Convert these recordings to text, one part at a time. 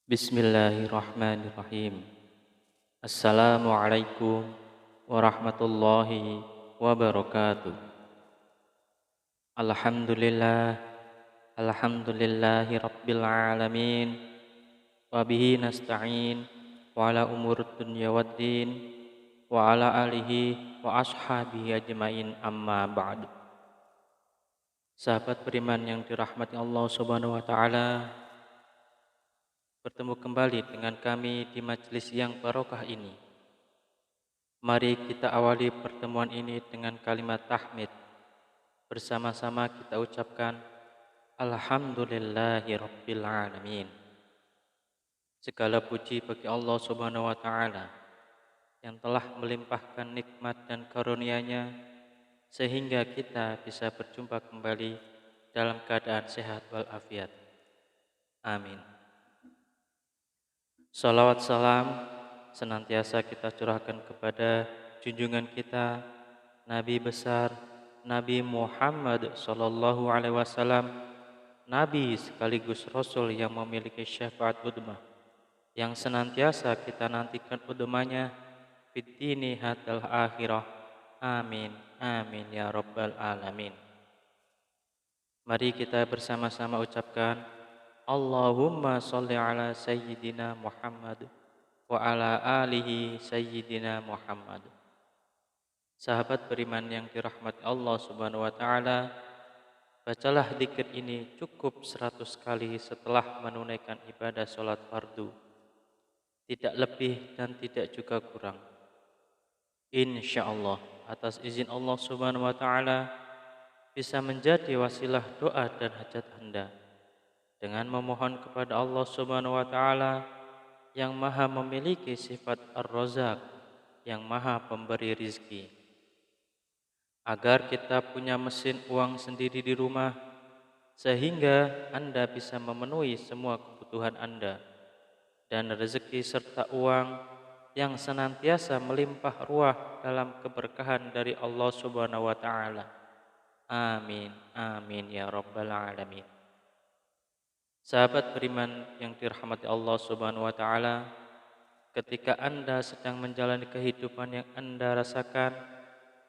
Bismillahirrahmanirrahim. Assalamualaikum warahmatullahi wabarakatuh. Alhamdulillah, alhamdulillahi rabbil alamin. Wa bihi nasta'in wa ala umur dunya waddin wa ala alihi wa ashabihi ajmain amma ba'du. Sahabat beriman yang dirahmati Allah Subhanahu wa taala, bertemu kembali dengan kami di majelis yang barokah ini. Mari kita awali pertemuan ini dengan kalimat tahmid. Bersama-sama kita ucapkan Alhamdulillahi Rabbil Alamin. Segala puji bagi Allah Subhanahu wa taala yang telah melimpahkan nikmat dan karunia-Nya sehingga kita bisa berjumpa kembali dalam keadaan sehat walafiat. Amin. Salawat salam senantiasa kita curahkan kepada junjungan kita Nabi besar Nabi Muhammad sallallahu alaihi wasallam, Nabi sekaligus Rasul yang memiliki syafaat udmah, yang senantiasa kita nantikan udmahnya fid dini hatal akhirah. Amin amin ya rabbal alamin. Mari kita bersama-sama ucapkan Allahumma sholli ala sayyidina Muhammad wa ala alihi sayyidina Muhammad. Sahabat beriman yang dirahmati Allah Subhanahu wa taala, bacalah zikir ini cukup 100 kali setelah menunaikan ibadah salat fardu. Tidak lebih dan tidak juga kurang. Insyaallah atas izin Allah Subhanahu wa taala bisa menjadi wasilah doa dan hajat Anda. Dengan memohon kepada Allah Subhanahu wa taala yang Maha memiliki sifat Ar-Razzaq, yang Maha pemberi rizki, agar kita punya mesin uang sendiri di rumah sehingga Anda bisa memenuhi semua kebutuhan Anda, dan rezeki serta uang yang senantiasa melimpah ruah dalam keberkahan dari Allah Subhanahu wa taala. Amin amin ya rabbal alamin. Sahabat beriman yang dirahmati Allah Subhanahu wa taala, ketika Anda sedang menjalani kehidupan yang Anda rasakan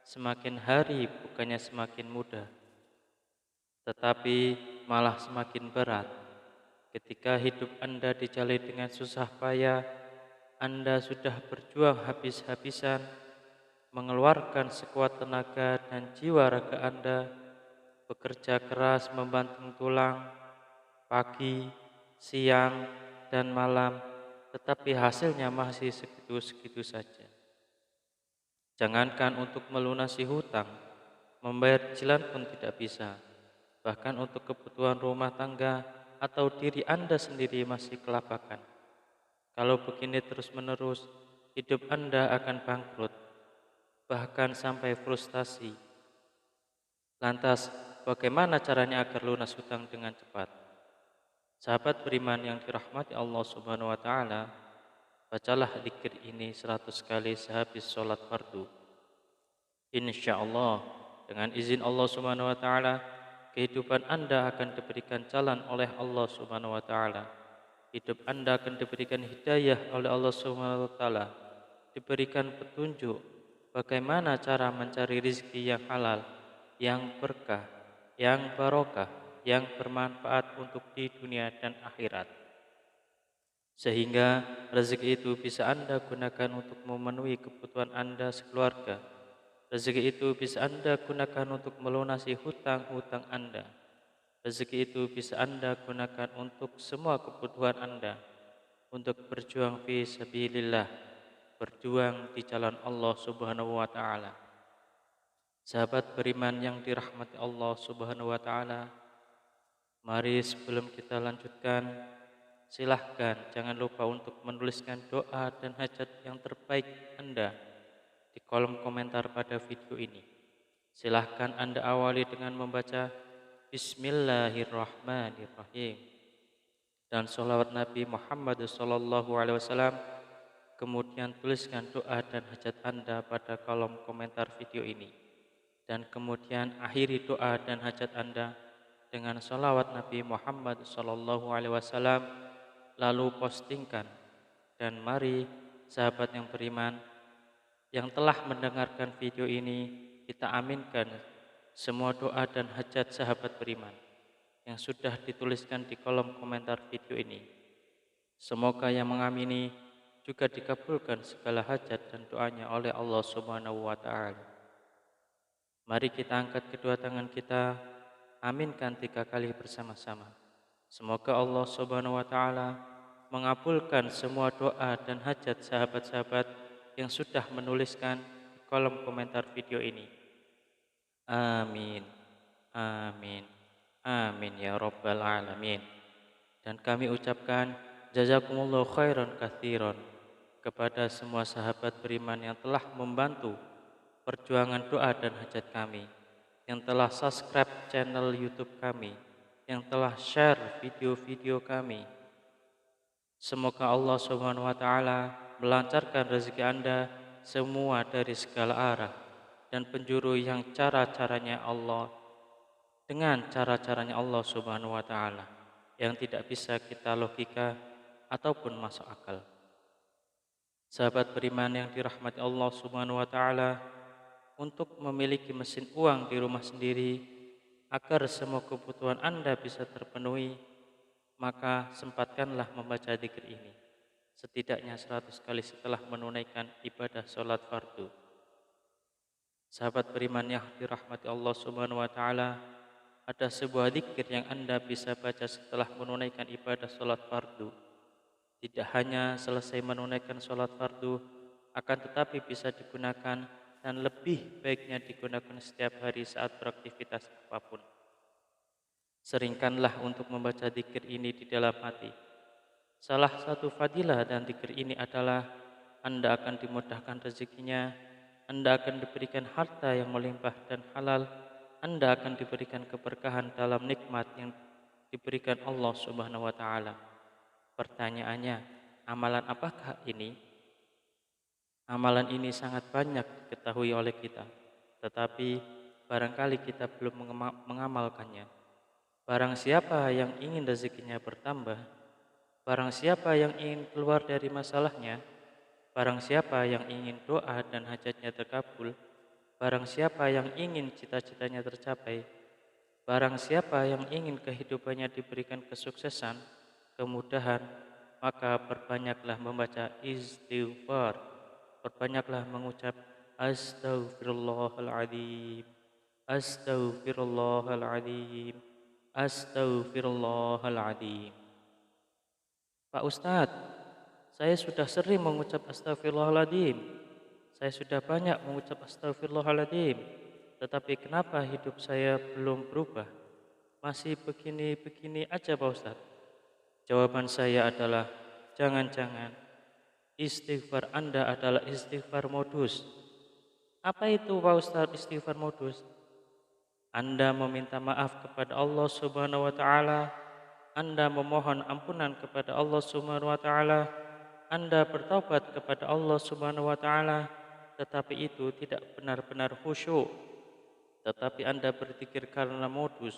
semakin hari bukannya semakin mudah, tetapi malah semakin berat. Ketika hidup Anda dijalani dengan susah payah, Anda sudah berjuang habis-habisan, mengeluarkan sekuat tenaga dan jiwa raga Anda, bekerja keras membanting tulang pagi, siang, dan malam, tetapi hasilnya masih segitu-segitu saja. Jangankan untuk melunasi hutang, membayar cicilan pun tidak bisa. Bahkan untuk kebutuhan rumah tangga atau diri Anda sendiri masih kelabakan. Kalau begini terus-menerus, hidup Anda akan bangkrut, bahkan sampai frustasi. Lantas, bagaimana caranya agar lunas hutang dengan cepat? Sahabat beriman yang dirahmati Allah Subhanahu wa taala, bacalah zikir ini 100 kali sehabis sholat fardu. Insyaallah dengan izin Allah Subhanahu wa taala, kehidupan Anda akan diberikan jalan oleh Allah Subhanahu wa taala. Hidup Anda akan diberikan hidayah oleh Allah Subhanahu wa taala, diberikan petunjuk bagaimana cara mencari rezeki yang halal, yang berkah, yang barokah, yang bermanfaat untuk di dunia dan akhirat, sehingga rezeki itu bisa Anda gunakan untuk memenuhi kebutuhan Anda sekeluarga. Rezeki itu bisa Anda gunakan untuk melunasi hutang-hutang Anda. Rezeki itu bisa Anda gunakan untuk semua kebutuhan Anda, untuk berjuang fi sabilillah, berjuang di jalan Allah Subhanahu wa taala. Sahabat beriman yang dirahmati Allah Subhanahu wa taala, mari sebelum kita lanjutkan, silahkan jangan lupa untuk menuliskan doa dan hajat yang terbaik Anda di kolom komentar pada video ini. Silahkan Anda awali dengan membaca Bismillahirrahmanirrahim dan sholawat Nabi Muhammad SAW. Kemudian tuliskan doa dan hajat Anda pada kolom komentar video ini, dan kemudian akhiri doa dan hajat Anda dengan sholawat Nabi Muhammad SAW lalu postingkan. Dan mari sahabat yang beriman yang telah mendengarkan video ini, kita aminkan semua doa dan hajat sahabat beriman yang sudah dituliskan di kolom komentar video ini. Semoga yang mengamini juga dikabulkan segala hajat dan doanya oleh Allah Subhanahu wa taala. Mari kita angkat kedua tangan kita, aminkan 3 kali bersama-sama. Semoga Allah Subhanahu wa taala mengabulkan semua doa dan hajat sahabat-sahabat yang sudah menuliskan di kolom komentar video ini. Amin. Amin. Amin ya rabbal alamin. Dan kami ucapkan jazakumullahu khairan katsiran kepada semua sahabat beriman yang telah membantu perjuangan doa dan hajat kami, yang telah subscribe channel YouTube kami, yang telah share video-video kami. Semoga Allah Subhanahu wa taala melancarkan rezeki Anda semua dari segala arah dan penjuru yang cara-caranya Allah dengan cara-caranya Allah Subhanahu wa taala yang tidak bisa kita logika ataupun masuk akal. Sahabat beriman yang dirahmati Allah Subhanahu wa taala, untuk memiliki mesin uang di rumah sendiri agar semua kebutuhan Anda bisa terpenuhi, maka sempatkanlah membaca dzikir ini setidaknya 100 kali setelah menunaikan ibadah sholat fardu. Sahabat beriman yang dirahmati Allah Subhanahu wa taala, ada sebuah dzikir yang Anda bisa baca setelah menunaikan ibadah sholat fardu. Tidak hanya selesai menunaikan sholat fardu, akan tetapi bisa digunakan dan lebih baiknya digunakan setiap hari saat beraktivitas apapun. Seringkanlah untuk membaca dzikir ini di dalam hati. Salah satu fadilah dan dzikir ini adalah Anda akan dimudahkan rezekinya, Anda akan diberikan harta yang melimpah dan halal, Anda akan diberikan keberkahan dalam nikmat yang diberikan Allah Subhanahu wa taala. Pertanyaannya, amalan apakah ini? Amalan ini sangat banyak diketahui oleh kita, tetapi barangkali kita belum mengamalkannya. Barang siapa yang ingin rezekinya bertambah, barang siapa yang ingin keluar dari masalahnya, barang siapa yang ingin doa dan hajatnya terkabul, barang siapa yang ingin cita-citanya tercapai, barang siapa yang ingin kehidupannya diberikan kesuksesan, kemudahan, maka perbanyaklah membaca istighfar, perbanyaklah mengucap astaghfirullahaladzim, astaghfirullahaladzim, astaghfirullahaladzim. Pak Ustadz, saya sudah sering mengucap astagfirullahaladzim, saya sudah banyak mengucap astagfirullahaladzim, tetapi kenapa hidup saya belum berubah? Masih begini-begini aja Pak Ustadz. Jawaban saya adalah, jangan-jangan istighfar Anda adalah istighfar modus. Apa itu Pak Ustadz istighfar modus? Anda meminta maaf kepada Allah Subhanahu wa taala, Anda memohon ampunan kepada Allah Subhanahu wa taala, Anda bertaubat kepada Allah Subhanahu wa taala, tetapi itu tidak benar-benar khusyuk. Tetapi Anda berzikir karena modus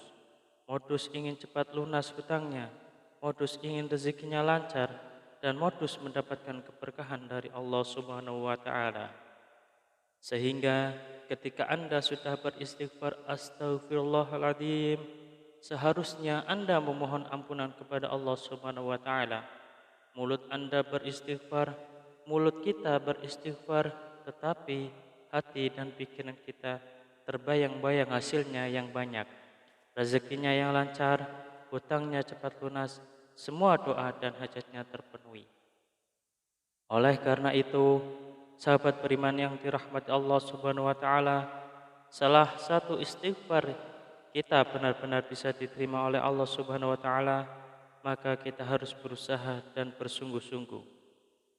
ingin cepat lunas hutangnya, modus ingin rezekinya lancar, dan modus mendapatkan keberkahan dari Allah Subhanahu wa taala. Sehingga ketika Anda sudah beristighfar astaghfirullahaladzim, seharusnya Anda memohon ampunan kepada Allah Subhanahu wa taala. Mulut Anda beristighfar, mulut kita beristighfar, tetapi hati dan pikiran kita terbayang-bayang hasilnya yang banyak, rezekinya yang lancar, hutangnya cepat lunas, semua doa dan hajatnya terpenuhi. Oleh karena itu, sahabat beriman yang dirahmati Allah Subhanahu wa taala, salah satu istighfar kita benar-benar bisa diterima oleh Allah Subhanahu wa taala, maka kita harus berusaha dan bersungguh-sungguh.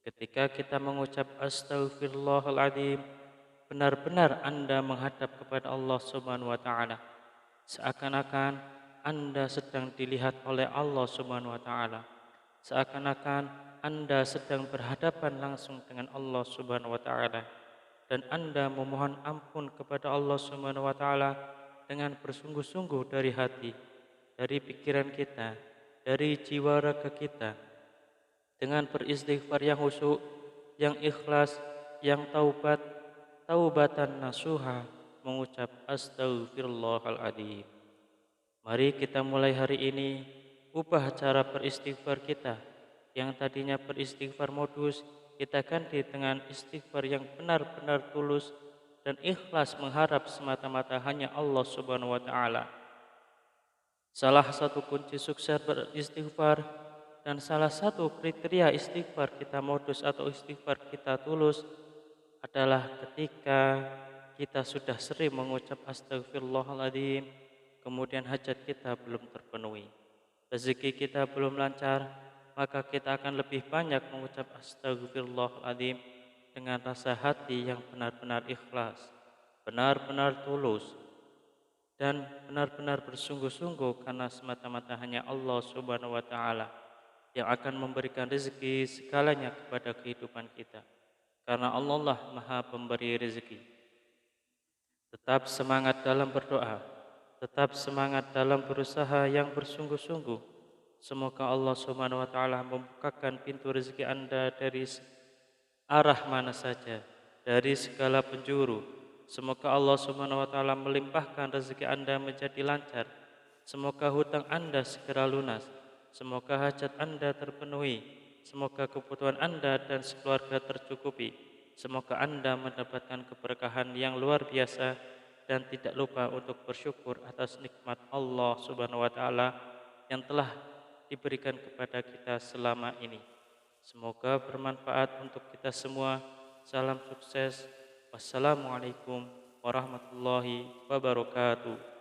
Ketika kita mengucap astaghfirullahaladzim, benar-benar Anda menghadap kepada Allah Subhanahu wa taala. Seakan-akan Anda sedang dilihat oleh Allah Subhanahu wa taala. Seakan-akan Anda sedang berhadapan langsung dengan Allah Subhanahu wa taala, dan Anda memohon ampun kepada Allah Subhanahu wa taala dengan bersungguh-sungguh dari hati, dari pikiran kita, dari jiwa raga kita, dengan beristighfar yang khusyuk, yang ikhlas, yang taubatan nasuha, mengucap astaghfirullahaladzim. Mari kita mulai hari ini ubah cara beristighfar kita. Yang tadinya beristighfar modus, kita ganti dengan istighfar yang benar-benar tulus dan ikhlas mengharap semata-mata hanya Allah Subhanahu wa taala. Salah satu kunci sukses beristighfar dan salah satu kriteria istighfar kita modus atau istighfar kita tulus adalah ketika kita sudah sering mengucap astagfirullahaladzim, kemudian hajat kita belum terpenuhi, rezeki kita belum lancar, maka kita akan lebih banyak mengucap astagfirullahaladzim dengan rasa hati yang benar-benar ikhlas, benar-benar tulus, dan benar-benar bersungguh-sungguh karena semata-mata hanya Allah Subhanahu wa taala yang akan memberikan rezeki segalanya kepada kehidupan kita. Karena Allah lah Maha Pemberi rezeki. Tetap semangat dalam berdoa, tetap semangat dalam berusaha yang bersungguh-sungguh. Semoga Allah Subhanahu wa taala membukakan pintu rezeki Anda dari arah mana saja, dari segala penjuru. Semoga Allah Subhanahu wa taala melimpahkan rezeki Anda menjadi lancar. Semoga hutang Anda segera lunas. Semoga hajat Anda terpenuhi. Semoga kebutuhan Anda dan sekeluarga tercukupi. Semoga Anda mendapatkan keberkahan yang luar biasa dan tidak lupa untuk bersyukur atas nikmat Allah Subhanahu wa taala yang telah diberikan kepada kita selama ini. Semoga bermanfaat untuk kita semua. Salam sukses. Wassalamualaikum warahmatullahi wabarakatuh.